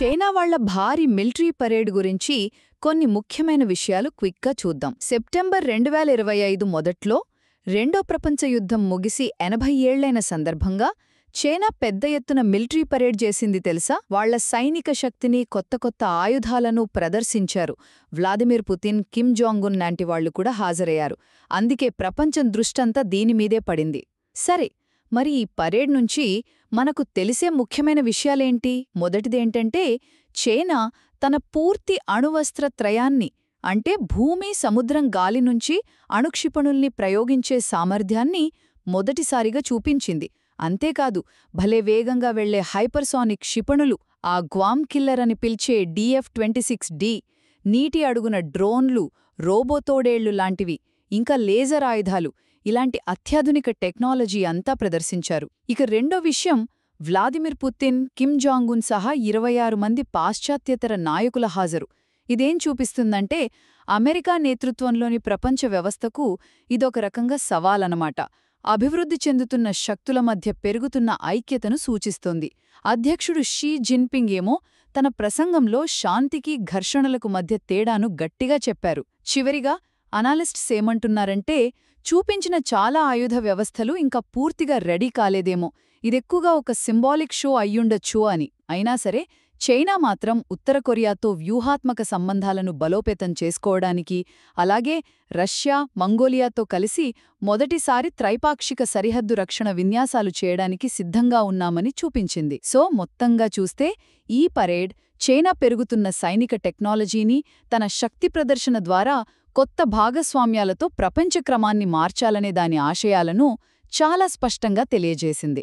China వాళ్ల భారీ military parade గురించి కొన్ని ముఖ్యమైన విషయాలు క్విక్గా చూద్దాం. సెప్టెంబర్ 2025 మొదట్లో రెండో ప్రపంచ యుద్ధం ముగిసి 80 ఏళ్లైన సందర్భంగా చైనా పెద్ద ఎత్తున మిలిటరీ పరేడ్ చేసింది తెలుసా? వాళ్ల సైనిక శక్తిని, కొత్త కొత్త ఆయుధాలను ప్రదర్శించారు. Vladimir Putin, Kim Jong Un లాంటి వాళ్లు కూడా హాజరయ్యారు. అందుకే ప్రపంచం దృష్టంతా దీనిమీదే పడింది. సరే, మరి ఈ పరేడ్ నుంచి మనకు తెలిసే ముఖ్యమైన విషయాలేంటి? మొదటిదేంటంటే, చైనా తన పూర్తి అణువస్త్ర త్రయాన్ని అంటే భూమి, సముద్రం, గాలి నుంచి అణుక్షిపణుల్ని ప్రయోగించే సామర్థ్యాన్ని మొదటిసారిగా చూపించింది. అంతేకాదు, భలే వేగంగా వెళ్లే హైపర్సానిక్ క్షిపణులు, ఆ గ్వామ్ కిల్లర్ అని పిలిచే DF-26D, నీటి అడుగున డ్రోన్లు, రోబోతోడేళ్లు లాంటివి, ఇంకా లేజర్ ఆయుధాలు, ఇలాంటి అత్యాధునిక టెక్నాలజీ అంతా ప్రదర్శించారు. ఇక రెండో విషయం, Vladimir Putin, Kim Jong Un సహా 26 మంది పాశ్చాత్యేతర నాయకుల హాజరు. ఇదేం చూపిస్తుందంటే, అమెరికా నేతృత్వంలోని ప్రపంచ వ్యవస్థకు ఇదొక రకంగా సవాలనమాట. అభివృద్ధి చెందుతున్న శక్తుల మధ్య పెరుగుతున్న ఐక్యతను సూచిస్తోంది. అధ్యక్షుడు షీ జిన్పింగ్ ఏమో తన ప్రసంగంలో శాంతికి, ఘర్షణలకు మధ్య తేడాను గట్టిగా చెప్పారు. చివరిగా అనాలిస్ట్స్ ఏమంటున్నారంటే, చూపించిన చాలా ఆయుధ వ్యవస్థలు ఇంకా పూర్తిగా రెడీ కాలేదేమో, ఇదెక్కువగా ఒక సింబాలిక్ షో అయ్యుండొచ్చు అని. అయినా సరే, చైనా మాత్రం ఉత్తర కొరియాతో వ్యూహాత్మక సంబంధాలను బలోపేతం చేసుకోవడానికి, అలాగే రష్యా, మంగోలియాతో కలిసి మొదటిసారి త్రైపాక్షిక సరిహద్దు రక్షణ విన్యాసాలు చేయడానికి సిద్ధంగా ఉన్నామని చూపించింది. సో, మొత్తంగా చూస్తే ఈ పరేడ్ చైనా పెరుగుతున్న సైనిక టెక్నాలజీని తన శక్తి ప్రదర్శన ద్వారా కొత్త భాగస్వామ్యాలతో ప్రపంచ క్రమాన్ని మార్చాలనే దాని ఆశయాలను చాలా స్పష్టంగా తెలియజేసింది.